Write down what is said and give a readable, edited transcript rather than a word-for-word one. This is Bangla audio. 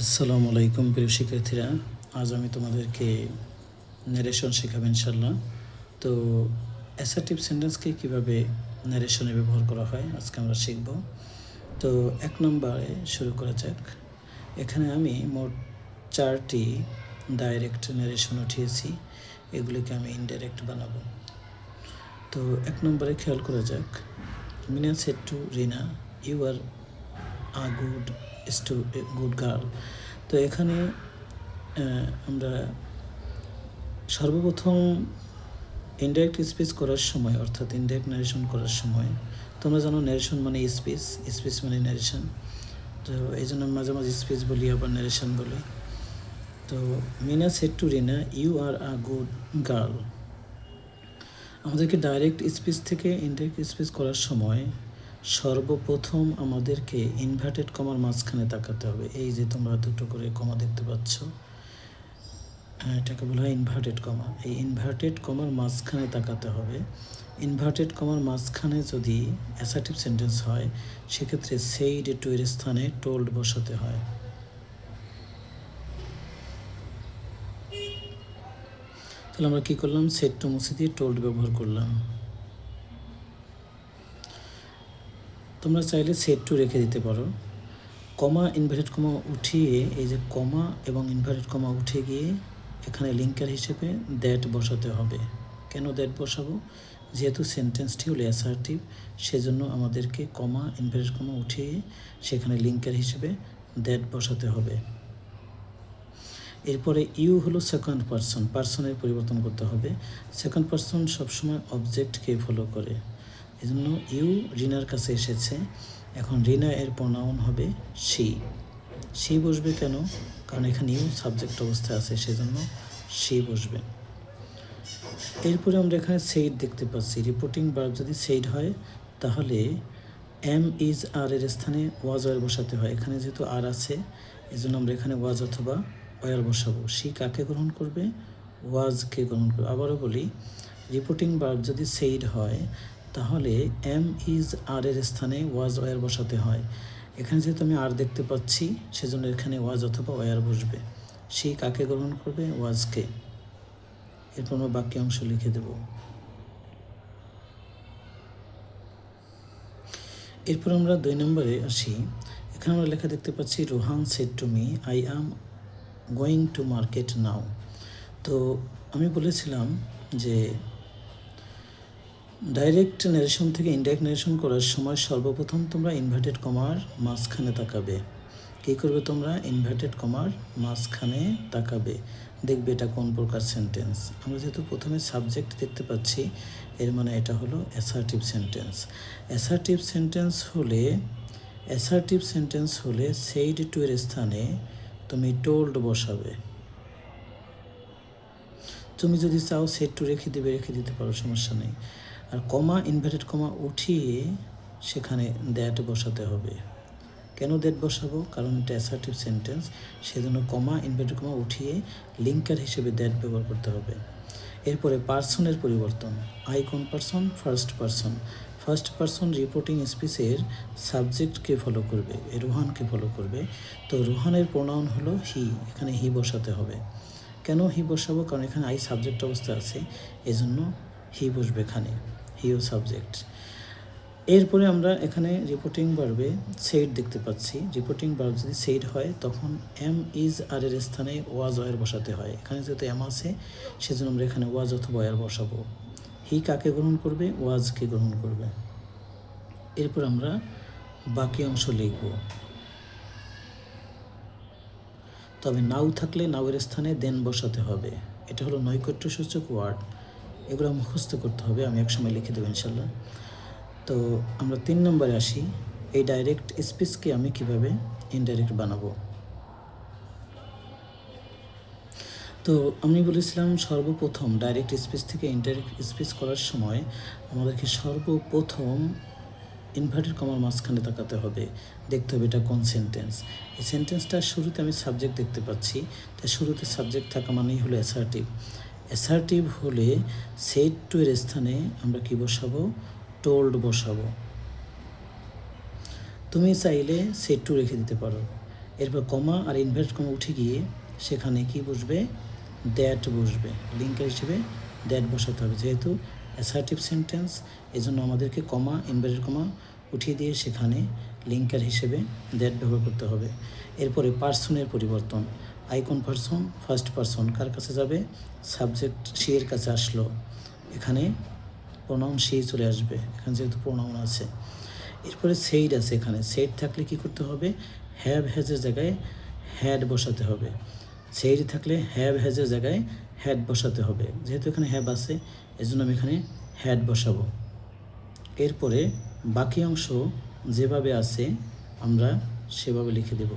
আসসালামু আলাইকুম প্রিয় শিক্ষার্থীরা, আজ আমি তোমাদেরকে ন্যারেশন শেখাবো ইনশাল্লাহ। তো অ্যাসার্টিভ সেন্টেন্সকে কীভাবে ন্যারেশনে ব্যবহার করা হয় আজকে আমরা শিখব। তো 1 নম্বরে শুরু করা যাক। এখানে আমি মোট 4টি ডাইরেক্ট ন্যারেশন উঠিয়েছি, এগুলিকে আমি ইনডাইরেক্ট বানাবো। তো 1 নম্বরে খেয়াল করা যাক, Mina said to Rina, you are a good girl. তো এখানে আমরা সর্বপ্রথম ইনডাইরেক্ট স্পিচ করার সময়, অর্থাৎ ইনডাইরেক্ট ন্যারেশন করার সময়, তোমরা জানো ন্যারেশন মানে স্পিচ মানে ন্যারেশন। তো এই জন্য মাঝে মাঝে স্পিচ বলি, আবার ন্যারেশন বলি। তো Mina said to Rina, you are a good girl. আমাদেরকে ডাইরেক্ট স্পিচ থেকে ইনডাইরেক্ট স্পিচ করার সময় সর্বপ্রথম আমাদেরকে ইনভার্টেড কমার মাঝখানে তাকাতে হবে। এই যে তোমরা দুটো করে কমা দেখতে পাচ্ছ, এটাকে বলা হয় ইনভার্টেড কমা। এই ইনভার্টেড কমার মাঝখানে তাকাতে হবে। ইনভার্টেড কমার মাঝখানে যদি অ্যাসার্টিভ সেন্টেন্স হয়, সেক্ষেত্রে সেইড টু এর স্থানে টোল্ড বসাতে হয়। তাহলে আমরা কী করলাম, সেড টু মুছে দিয়ে টোল্ড ব্যবহার করলাম। তোমরা চাইলে সেড টু রেখে দিতে পারো। কমা ইনভার্টেড কমা উঠিয়ে, এই যে কমা এবং ইনভার্টেড কমা উঠে গিয়ে এখানে লিঙ্কার হিসেবে দ্যাট বসাতে হবে। কেন দ্যাট বসাবো? যেহেতু সেন্টেন্সটি হলো অ্যাসার্টিভ, সেজন্য আমাদেরকে কমা ইনভার্টেড কমা উঠিয়ে সেখানে লিঙ্কার হিসেবে দ্যাট বসাতে হবে। এরপরে ইউ হলো সেকেন্ড পারসন, পারসনের পরিবর্তন করতে হবে। সেকেন্ড পারসন সবসময় অবজেক্টকে ফলো করে, এজন্য ইউ রিনার কাছে এসেছে। এখন রিনা এর প্রোনাউন হবে সি বসবে। কেন? কারণ এখানে ইউ সাবজেক্ট অবস্থায় আছে, সেজন্য সি বসবে। এরপরে আমরা এখানে সেইড দেখতে পাচ্ছি। রিপোর্টিং ভার্ব যদি সেইড হয়, তাহলে এম ইজ আর এর স্থানে ওয়াজ ওয়ার বসাতে হয়। এখানে যেহেতু আর আছে, এজন্য আমরা এখানে ওয়াজ অথবা ওয়ার বসাবো। সি কাকে গ্রহণ করবে? ওয়াজকে গ্রহণ করবে। আবারও বলি, রিপোর্টিং ভার্ব যদি সেইড হয়, তাহলে এম ইজ আর এর স্থানে ওয়াজ ওয়ার বসাতে হয়। এখানে যেহেতু আমি আর দেখতে পাচ্ছি, সেজন্য এখানে ওয়াজ অথবা ওয়ার বসবে। সে কাকে গ্রহণ করবে? ওয়াজকে। এরপর আমরা বাক্যাংশ লিখে দেব। এরপর আমরা 2 নম্বরে আসি। এখানে আমরা লেখা দেখতে পাচ্ছি, Rohan said to me, I am going to market নাও। তো আমি বলেছিলাম যে ডাইরেক্ট ন্যারেশন থেকে ইনডাইরেক্ট ন্যারেশন করার সময় সর্বপ্রথম তোমরা ইনভার্টেড কমার মাঝখানে তাকাবে। কী করবে তোমরা? ইনভার্টেড কমার মাঝখানে তাকাবে, দেখবে এটা কোন প্রকার সেন্টেন্স। আমরা যেহেতু প্রথমে সাবজেক্ট দেখতে পাচ্ছি, এর মানে এটা হলো অ্যাসার্টিভ সেন্টেন্স। অ্যাসার্টিভ সেন্টেন্স হলে সেইড টু এর স্থানে তুমি টোল্ড বসাবে। তুমি যদি চাও সেড টু রেখে দিতে পারো, সমস্যা নেই। আর কমা ইনভার্টেড কমা উঠিয়ে সেখানে দ্যাট বসাতে হবে। কেন দ্যাট বসাবো? কারণ এটা অ্যাসার্টিভ সেন্টেন্স, সেজন্য কমা ইনভার্টেড কমা উঠিয়ে লিঙ্কার হিসেবে দ্যাট ব্যবহার করতে হবে। এরপরে পার্সনের পরিবর্তন। আই কোন পার্সন? ফার্স্ট পার্সন রিপোর্টিং স্পিচের সাবজেক্টকে ফলো করবে, রোহানকে ফলো করবে। তো রোহানের প্রোনাউন হলো হি, এখানে হি বসাতে হবে। কেন হি বসাবো? কারণ এখানে আই সাবজেক্ট অবস্থা আছে, এজন্য হি বসবে এখানে, হিও সাবজেক্ট। এরপরে আমরা এখানে রিপোর্টিং ভার্বে সেইড দেখতে পাচ্ছি। রিপোর্টিং ভার্ব যদি সেইড হয়, তখন এম ইজ আর এর স্থানে ওয়াজ ওয়ার বসাতে হয়। এখানে যেহেতু এম আছে, সেজন্য আমরা এখানে ওয়াজ অথবা ওয়ার বসাবো। হি কাকে গ্রহণ করবে? ওয়াজকে গ্রহণ করবে। এরপর আমরা বাকি অংশ লিখব। তবে নাও থাকলে নাওয়ের স্থানে দেন বসাতে হবে। এটা হলো নৈকট্যসূচক ওয়ার্ড, এগুলো মুখস্থ করতে হবে। আমি একসময় লিখে দেবো ইনশাল্লাহ। তো আমরা 3 নম্বরে আসি। এই ডাইরেক্ট স্পিচকে আমি কিভাবে ইনডাইরেক্ট বানাবো। তো আমি বলেছিলাম, সর্বপ্রথম ডাইরেক্ট স্পিচ থেকে ইনডাইরেক্ট স্পিচ করার সময় আমাদেরকে সর্বপ্রথম ইনভার্টেড কমার মাঝখানে তাকাতে হবে, দেখতে হবে এটা কোন সেন্টেন্স। এই সেন্টেন্সটার শুরুতে আমি সাবজেক্ট দেখতে পাচ্ছি, তাই শুরুতে সাবজেক্ট থাকা মানেই হলো অ্যাসার্টিভ হলে সেড টু এর স্থানে আমরা কি বসাবো? টোল্ড বসাবো। তুমি চাইলে সেড টু রেখে দিতে পারো। এরপর কমা আর ইনভার্টেড কমা উঠে গিয়ে সেখানে কি বসবে, দ্যাট বসবে, লিঙ্কার হিসেবে দ্যাট বসাতে হবে। যেহেতু অ্যাসার্টিভ সেন্টেন্স এই জন্য আমাদেরকে কমা ইনভার্টেড কমা উঠিয়ে দিয়ে সেখানে লিঙ্কার হিসেবে দ্যাট ব্যবহার করতে হবে। এরপরে পার্সনের পরিবর্তন, আইকন পার্সন ফার্স্ট পার্সন কার কাছে যাবে, সাবজেক্ট সে এর কাছে আসলো, এখানে প্রোনাউন সেই চলে আসবে, এখানে যেহেতু প্রোনাউন আছে। এরপরে সেইড আছে, এখানে সেইড থাকলে কি করতে হবে, হ্যাভ হ্যাজের জায়গায় হ্যাড বসাতে হবে। সেইড থাকলে হ্যাভ হ্যাজের জায়গায় হ্যাড বসাতে হবে। যেহেতু এখানে হ্যাভ আছে এজন্য আমি এখানে হ্যাড বসাবো। এরপরে বাকি অংশ যেভাবে আছে আমরা সেভাবে লিখে দেব।